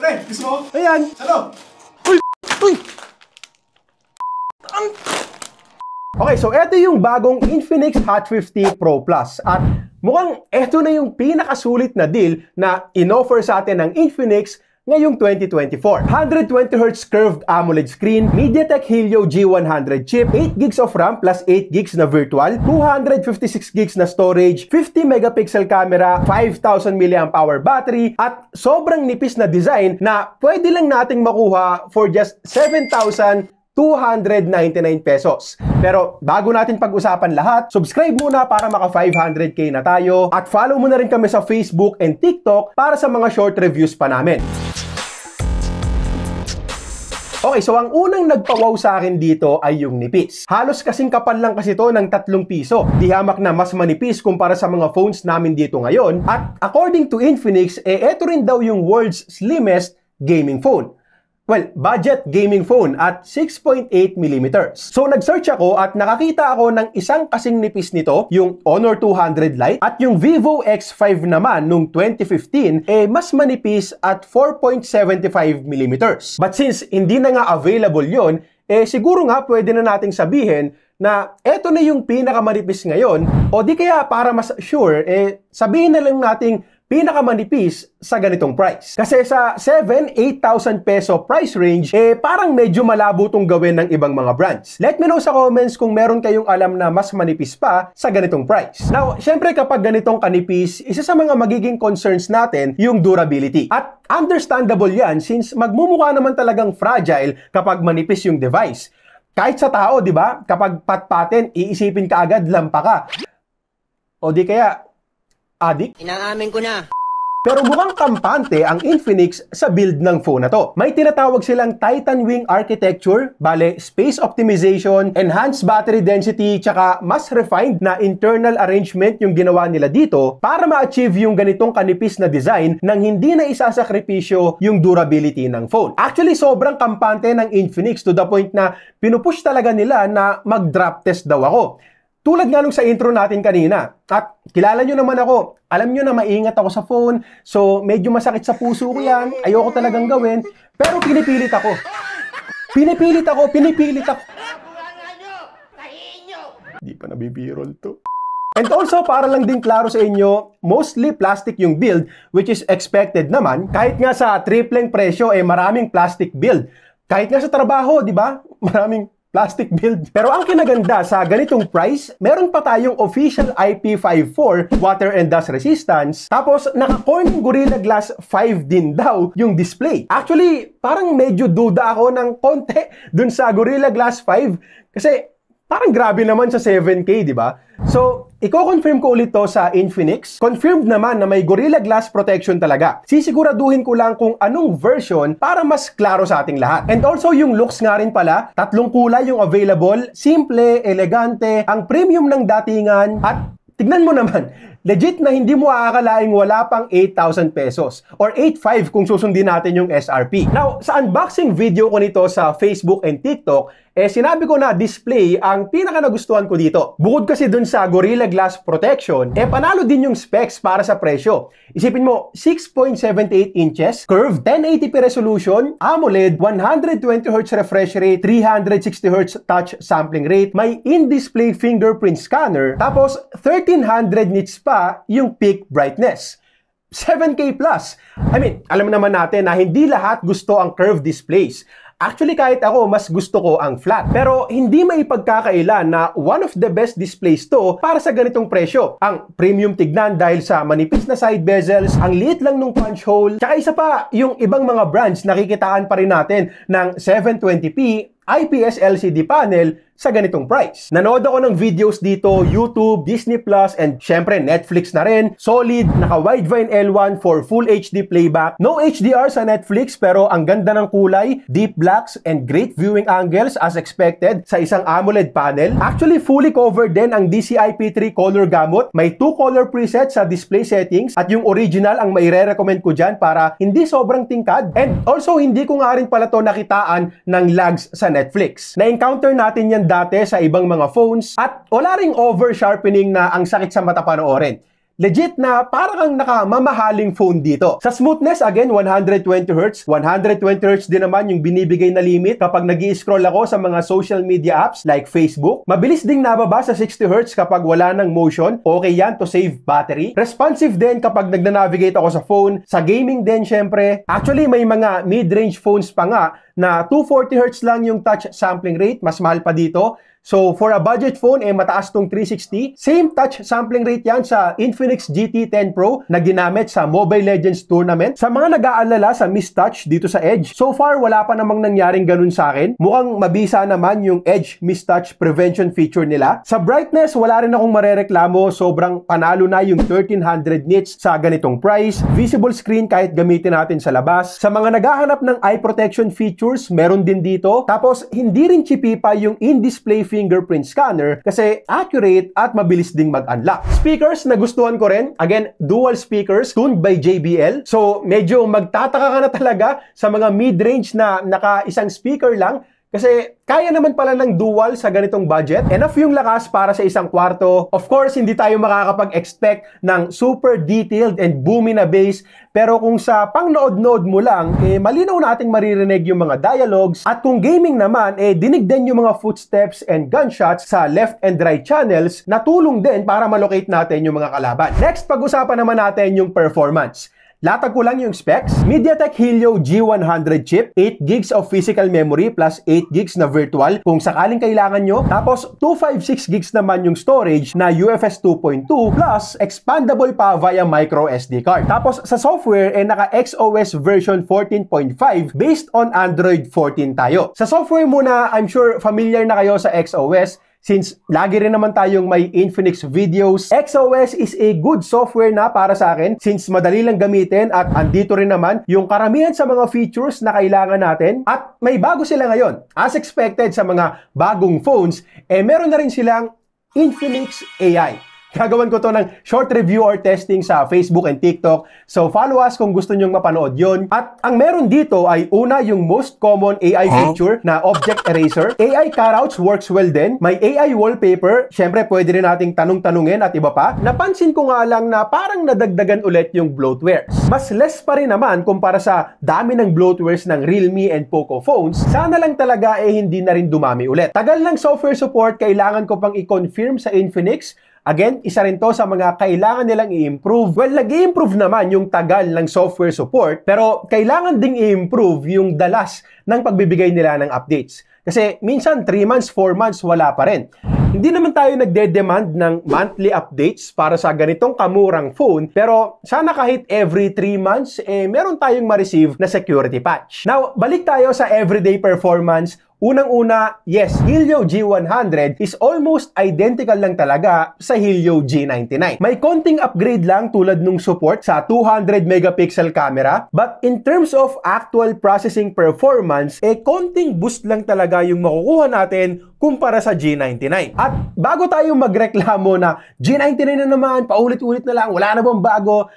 Pre, gusto mo? Ayan. Ano? Uy! Uy! Okay, so ito yung bagong Infinix Hot 50 Pro Plus. At mukhang ito na yung pinakasulit na deal na in-offer sa atin ng Infinix ngayong 2024. 120Hz curved AMOLED screen, MediaTek Helio G100 chip, 8GB of RAM plus 8GB na virtual, 256GB na storage, 50 megapixel camera, 5,000 mAh battery, at sobrang nipis na design na pwede lang nating makuha for just 7,299 pesos. Pero bago natin pag-usapan lahat, subscribe muna para maka 500k na tayo at follow mo na rin kami sa Facebook and TikTok para sa mga short reviews pa namin. Okay, so ang unang nagpawaw sa akin dito ay yung nipis. Halos kasing kapal lang kasi to ng 3 piso. Di hamak na mas manipis kumpara sa mga phones namin dito ngayon. At according to Infinix, eto rin daw yung world's slimmest gaming phone. Well, budget gaming phone at 6.8mm. So nag-search ako at nakakita ako ng isang kasing nipis nito, yung Honor 200 Lite, at yung Vivo X5 naman nung 2015 mas manipis at 4.75mm. But since hindi na nga available yon, siguro nga pwede na nating sabihin na eto na yung pinakamanipis ngayon, o di kaya para mas sure, sabihin na lang nating pinakamanipis sa ganitong price. Kasi sa 7,000-8,000 peso price range, parang medyo malabo tong gawin ng ibang mga brands. Let me know sa comments kung meron kayong alam na mas manipis pa sa ganitong price. Now, syempre kapag ganitong kanipis, isa sa mga magiging concerns natin yung durability. At understandable yan since magmumukha naman talagang fragile kapag manipis yung device. Kahit sa tao, di ba? Kapag patpatin, iisipin ka agad, lampa ka. O di kaya adik? Inaamin ko na. Pero mukhang kampante ang Infinix sa build ng phone na to. May tinatawag silang Titan Wing architecture, bale space optimization, enhanced battery density, tsaka mas refined na internal arrangement yung ginawa nila dito para ma-achieve yung ganitong kanipis na design nang hindi na isasakripisyo yung durability ng phone. Actually, sobrang kampante ng Infinix to the point na pinupush talaga nila na mag-drop test daw ako. Tulad nga nung sa intro natin kanina, at kilala nyo naman ako, alam nyo na maingat ako sa phone, so medyo masakit sa puso ko yan, ayoko talagang gawin, pero pinipilit ako. Pinipilit ako. Di pa nabibirol to. And also, para lang din klaro sa inyo, mostly plastic yung build, which is expected naman, kahit nga sa tripleng presyo, maraming plastic build. Kahit nga sa trabaho, di ba? Maraming plastic build. Pero ang kinaganda sa ganitong price, meron pa tayong official IP54 water and dust resistance. Tapos naka-Corning Gorilla Glass 5 din daw yung display. Actually, parang medyo duda ako ng konti dun sa Gorilla Glass 5 kasi parang grabe naman sa 7K, di ba? So, i-confirm ko ulit to sa Infinix. Confirmed naman na may Gorilla Glass protection talaga. Sisiguraduhin ko lang kung anong version para mas klaro sa ating lahat. And also, yung looks nga rin pala, 3 kulay yung available, simple, elegante, ang premium ng datingan, at tignan mo naman, legit na hindi mo aakalaing wala pang 8,000 pesos or 8,500 kung susundin natin yung SRP. Now, sa unboxing video ko nito sa Facebook and TikTok, sinabi ko na display ang pinaka nagustuhan ko dito. Bukod kasi dun sa Gorilla Glass protection, panalo din yung specs para sa presyo. Isipin mo, 6.78 inches, curved, 1080p resolution, AMOLED, 120Hz refresh rate, 360Hz touch sampling rate, may in-display fingerprint scanner, tapos 1300 nits pa yung peak brightness. 7K plus. I mean, alam naman natin na hindi lahat gusto ang curved displays. Actually, kahit ako, mas gusto ko ang flat. Pero hindi maipagkakaila na one of the best displays to para sa ganitong presyo. Ang premium tignan dahil sa manipis na side bezels, ang liit lang nung punch hole, tsaka isa pa, yung ibang mga brands nakikitaan pa rin natin ng 720p IPS LCD panel sa ganitong price. Nanood ako ng videos dito, YouTube, Disney Plus, and syempre Netflix na rin. Solid, naka-Widevine L1 for Full HD playback. No HDR sa Netflix pero ang ganda ng kulay, deep blacks, and great viewing angles as expected sa isang AMOLED panel. Actually, fully covered din ang DCI-P3 color gamut. May 2 color presets sa display settings at yung original ang maire-recommend ko dyan para hindi sobrang tingkad. And also, hindi ko nga rin pala to nakitaan ng lags sa Netflix. Na-encounter natin yan dati sa ibang mga phones at wala ring over-sharpening na ang sakit sa mata panoorin. legit na parang nakamamahaling phone dito. Sa smoothness, again, 120Hz. 120Hz din naman yung binibigay na limit kapag nag-i-scroll ako sa mga social media apps like Facebook. Mabilis ding nababa sa 60Hz kapag wala ng motion. Okay yan to save battery. Responsive din kapag nagna-navigate ako sa phone. Sa gaming din, syempre. Actually, may mga mid-range phones pa nga na 240Hz lang yung touch sampling rate. Mas mahal pa dito. So, for a budget phone, mataas tong 360. Same touch sampling rate yan sa Infinix GT10 Pro na ginamit sa Mobile Legends Tournament. Sa mga nag-aalala sa mistouch dito sa Edge, so far, wala pa namang nangyaring ganun sa akin. Mukhang mabisa naman yung Edge mistouch prevention feature nila. Sa brightness, wala rin akong marereklamo. Sobrang panalo na yung 1300 nits sa ganitong price. Visible screen kahit gamitin natin sa labas. Sa mga naghahanap ng eye protection features, meron din dito. Tapos, hindi rin chipipa yung in-display fingerprint scanner kasi accurate at mabilis ding mag-unlock. Speakers, nagustuhan ko rin. Again, dual speakers tuned by JBL. So, medyo magtataka ka na talaga sa mga mid-range na naka-isang speaker lang kasi kaya naman pala ng dual sa ganitong budget. Enough yung lakas para sa isang kwarto. Of course, hindi tayo makakapag-expect ng super detailed and boomy na bass. Pero kung sa pang-nood-nood mo lang, malinaw nating maririnig yung mga dialogues. At kung gaming naman, dinig din yung mga footsteps and gunshots sa left and right channels na tulong din para malocate natin yung mga kalaban. Next, pag-usapan naman natin yung performance. Latag ko lang yung specs. MediaTek Helio G100 chip, 8GB of physical memory plus 8GB na virtual kung sakaling kailangan nyo. Tapos 256GB naman yung storage na UFS 2.2 plus expandable pa via micro SD card. Tapos sa software naka XOS version 14.5 based on Android 14 tayo. Sa software muna, I'm sure familiar na kayo sa XOS. Since lagi rin naman tayong may Infinix videos, XOS is a good software na para sa akin since madali lang gamitin at andito rin naman yung karamihan sa mga features na kailangan natin at may bago sila ngayon. As expected sa mga bagong phones, meron na rin silang Infinix AI. Gagawin ko to ng short review or testing sa Facebook and TikTok. So follow us kung gusto nyong mapanood yon. At ang meron dito ay una yung most common AI feature na Object Eraser. AI cutouts works well din. May AI wallpaper. Syempre pwede rin nating tanong-tanungin at iba pa. Napansin ko nga lang na parang nadagdagan ulit yung bloatwares. Mas less pa rin naman kumpara sa dami ng bloatwares ng Realme and Poco phones. Sana lang talaga hindi na rin dumami ulit. Tagal ng software support, kailangan ko pang i-confirm sa Infinix. Again, isa rin to sa mga kailangan nilang i-improve. Well, nag-i-improve naman yung tagal ng software support, pero kailangan ding i-improve yung dalas ng pagbibigay nila ng updates. Kasi minsan 3 months, 4 months, wala pa rin. Hindi naman tayo nagde-demand ng monthly updates para sa ganitong kamurang phone, pero sana kahit every 3 months, meron tayong ma-receive na security patch. Now, balik tayo sa everyday performance. Unang-una, yes, Helio G100 is almost identical lang talaga sa Helio G99. May konting upgrade lang tulad nung support sa 200 megapixel camera, but in terms of actual processing performance, konting boost lang talaga yung makukuha natin kumpara sa G99. At bago tayo magreklamo na G99 na naman, paulit-ulit na lang, wala na bang bago,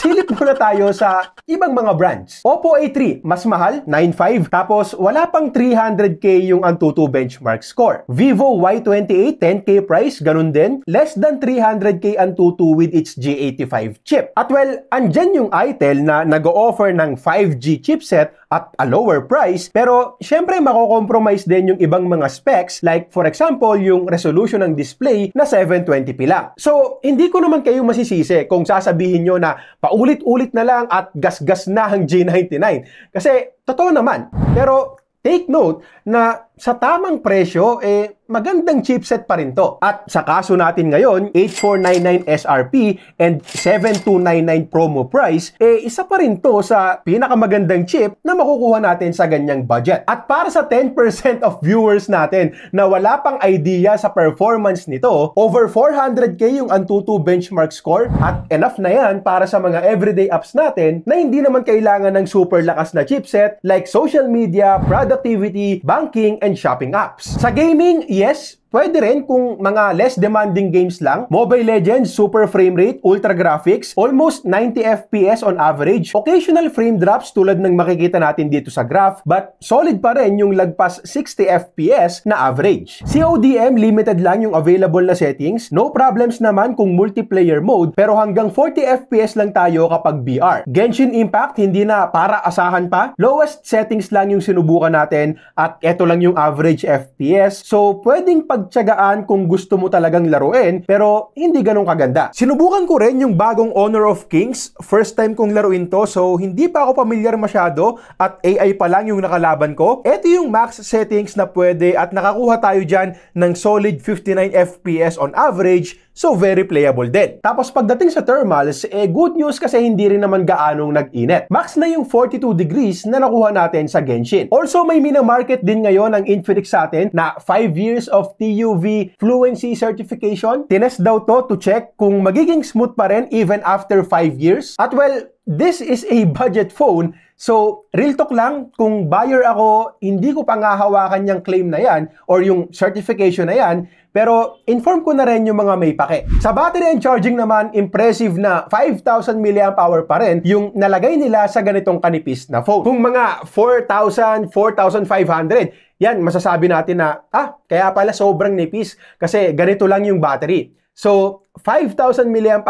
silip muna tayo sa ibang mga brands. Oppo A3, mas mahal, 9.5. Tapos wala pang 300k yung Antutu benchmark score. Vivo Y28, 10k price, ganun din. Less than 300k Antutu with its G85 chip. At well, andyan yung Itel na nag-o-offer ng 5G chipset at a lower price, pero syempre mako-compromise din yung ibang mga specs like for example yung resolution ng display na 720p lang. So hindi ko naman kayo masisisi kung sasabihin nyo na paulit-ulit na lang at gas-gas na ang G99 kasi totoo naman, pero take note na sa tamang presyo, magandang chipset pa rin to. At sa kaso natin ngayon, 8499 SRP and 7299 promo price, isa pa rin to sa pinakamagandang chip na makukuha natin sa ganyang budget. At para sa 10% of viewers natin na wala pang idea sa performance nito, over 400k yung Antutu benchmark score at enough na yan para sa mga everyday apps natin na hindi naman kailangan ng super lakas na chipset like social media, productivity, banking, and shopping apps. Sa gaming, yes, Pwede rin kung mga less demanding games lang. Mobile Legends, super frame rate, ultra graphics, almost 90 FPS on average. Occasional frame drops tulad ng makikita natin dito sa graph, but solid pa rin yung lagpas 60 FPS na average. CODM, limited lang yung available na settings. No problems naman kung multiplayer mode, pero hanggang 40 FPS lang tayo kapag VR. Genshin Impact, hindi na para asahan pa. Lowest settings lang yung sinubukan natin at eto lang yung average FPS. So, pwedeng pagtiyagaan kung gusto mo talagang laruin, pero hindi ganun kaganda. Sinubukan ko rin yung bagong Honor of Kings. First time kong laruin to, so hindi pa ako pamilyar masyado at AI pa lang yung nakalaban ko. Ito yung max settings na pwede at nakakuha tayo dyan ng solid 59 FPS on average, so very playable din. Tapos pagdating sa thermals, good news kasi hindi rin naman gaanong nag-init. Max na yung 42 degrees na nakuha natin sa Genshin. Also, may minamarket din ngayon ang Infinix sa atin na 5 years of TUV fluency certification. Tinest daw to check kung magiging smooth pa rin even after 5 years. At well, this is a budget phone. So, real talk lang, kung buyer ako, hindi ko pa nga hawakan yung claim na yan or yung certification na yan, pero inform ko na rin yung mga may pake. Sa battery and charging naman, impressive na 5,000 mAh pa rin yung nalagay nila sa ganitong kanipis na phone. Kung mga 4,000, 4,500, yan, masasabi natin na, kaya pala sobrang nipis kasi ganito lang yung battery. So, 5,000 mAh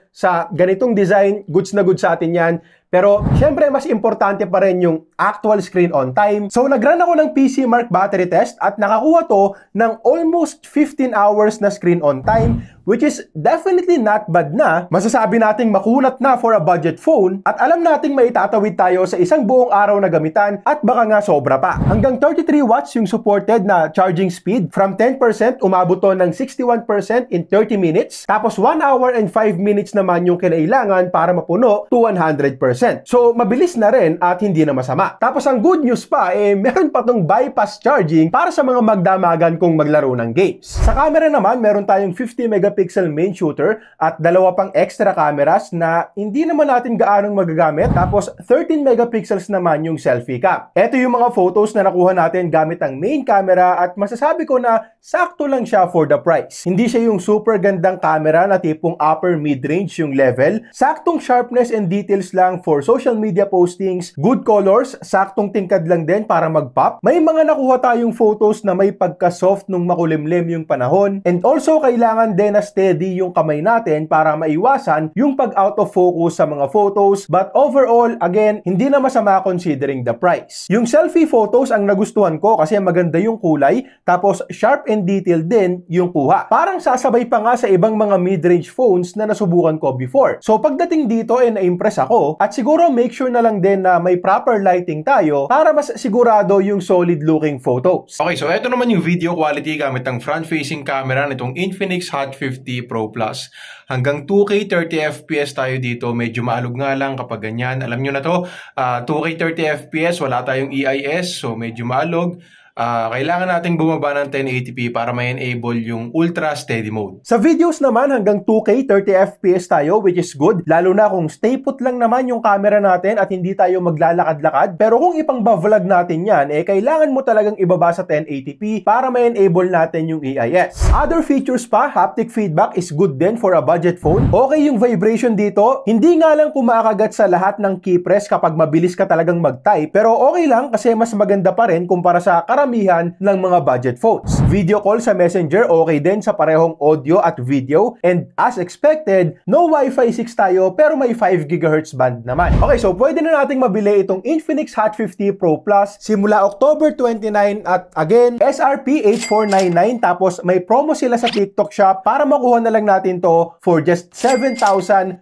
sa ganitong design, goods na goods sa atin yan. Pero, syempre, mas importante pa rin yung actual screen on time. So, nag-run ako ng PC Mark battery test at nakakuha to ng almost 15 hours na screen on time, which is definitely not bad na. Masasabi nating makunat na for a budget phone at alam nating maitatawid tayo sa isang buong araw na gamitan at baka nga sobra pa. Hanggang 33 watts yung supported na charging speed. From 10%, umabot to ng 61% in 30 minutes. Tapos 1 hour and 5 minutes naman yung kinailangan para mapuno to 100%. So, mabilis na rin at hindi na masama. Tapos ang good news pa, meron pa tong bypass charging para sa mga magdamagan kung maglaro ng games. Sa camera naman, meron tayong 50 megapixel main shooter at dalawa pang extra cameras na hindi naman natin gaanong magagamit. Tapos 13 megapixels naman yung selfie cam. Ito yung mga photos na nakuha natin gamit ang main camera at masasabi ko na sakto lang siya for the price. Hindi siya yung super gandang camera na tipong upper mid-range yung level. Saktong sharpness and details lang for social media postings. Good colors, saktong tingkad lang din para mag-pop. May mga nakuha tayong photos na may pagka-soft nung makulimlim yung panahon. And also, kailangan din na steady yung kamay natin para maiwasan yung pag-out of focus sa mga photos. But overall, again, hindi na masama considering the price. Yung selfie photos ang nagustuhan ko kasi maganda yung kulay, tapos sharp and detailed din yung kuha. Parang sasabay pa nga sa ibang mga mid-range phones na nasubukan ko before. So pagdating dito, na-impress ako at siguro make sure na lang din na may proper lighting tayo para mas sigurado yung solid looking photos. Okay, so ito naman yung video quality gamit ang front-facing camera nitong Infinix Hot 50 Pro Plus. Hanggang 2K 30 FPS tayo dito. Medyo maalog nga lang kapag ganyan. Alam nyo na to, 2K 30 FPS, wala tayong EIS, so medyo maalog. Kailangan nating bumaba ng 1080p para ma-enable yung ultra steady mode. Sa videos naman, hanggang 2K 30fps tayo, which is good, lalo na kung stay put lang naman yung camera natin at hindi tayo maglalakad-lakad. Pero kung ipang-vlog natin yan, kailangan mo talagang ibaba sa 1080p para ma-enable natin yung EIS. Other features pa, haptic feedback is good din for a budget phone. Okay yung vibration dito, hindi nga lang kumakagat sa lahat ng key press kapag mabilis ka talagang mag-type, pero okay lang kasi mas maganda pa rin kumpara sa karamihan ng mga budget phones. Video call sa Messenger, okay din sa parehong audio at video. And as expected, no Wi-Fi 6 tayo pero may 5 GHz band naman. Okay, so pwede na nating mabili itong Infinix Hot 50 Pro Plus simula October 29 at again, SRP 8499 tapos may promo sila sa TikTok Shop para makuha na lang natin to for just 7,299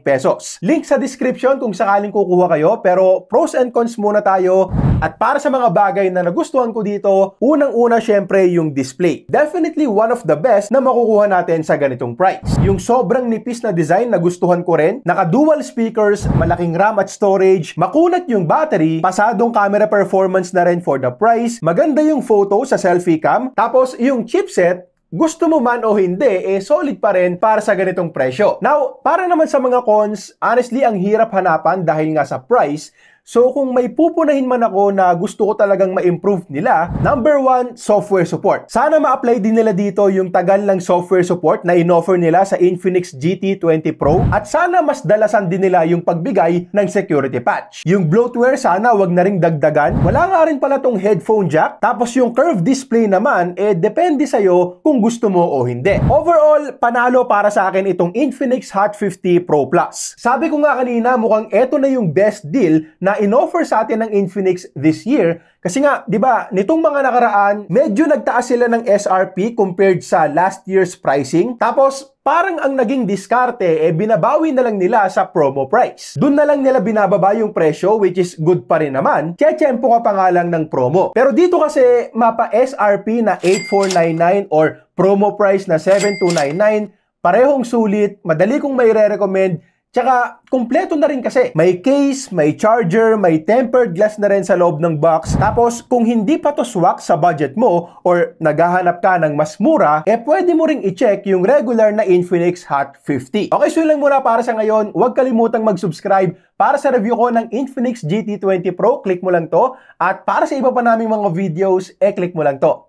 pesos. Link sa description kung sakaling kukuha kayo, pero pros and cons muna tayo. At para sa mga bagay na nagustuhan ko dito, unang-una syempre yung display. Definitely one of the best na makukuha natin sa ganitong price. Yung sobrang nipis na design na gustuhan ko rin, naka-dual speakers, malaking RAM at storage, makunat yung battery, pasadong camera performance na rin for the price, maganda yung photo sa selfie cam, tapos yung chipset, gusto mo man o hindi, solid pa rin para sa ganitong presyo. Now, para naman sa mga cons, honestly, ang hirap hanapan dahil nga sa price. So kung may pupunahin man ako na gusto ko talagang ma-improve nila, number 1, software support. Sana ma-apply din nila dito yung tagal ng software support na in-offer nila sa Infinix GT20 Pro at sana mas dalasan din nila yung pagbigay ng security patch. Yung bloatware sana wag na ring dagdagan. Wala nga rin pala tong headphone jack. Tapos yung curved display naman, depende sa'yo kung gusto mo o hindi. Overall, panalo para sa akin itong Infinix Hot 50 Pro Plus. Sabi ko nga kanina, mukhang eto na yung best deal na in-offer sa atin ng Infinix this year. Kasi nga, di ba, nitong mga nakaraan, medyo nagtaas sila ng SRP compared sa last year's pricing. Tapos, parang ang naging diskarte, binabawi na lang nila sa promo price. Doon na lang nila binababa yung presyo, which is good pa rin naman. Tiyempo ka pa nga lang ng promo. Pero dito kasi, mapa SRP na 8,499 or promo price na 7,299, parehong sulit, madali kong may re-recommend. Tsaka, kumpleto na rin kasi. May case, may charger, may tempered glass na rin sa loob ng box. Tapos, kung hindi pa to swak sa budget mo or naghahanap ka ng mas mura, pwede mo ring i-check yung regular na Infinix Hot 50. Okay, so yun lang muna para sa ngayon. Huwag kalimutang mag-subscribe para sa review ko ng Infinix GT20 Pro. Click mo lang to. At para sa iba pa naming mga videos, click mo lang to.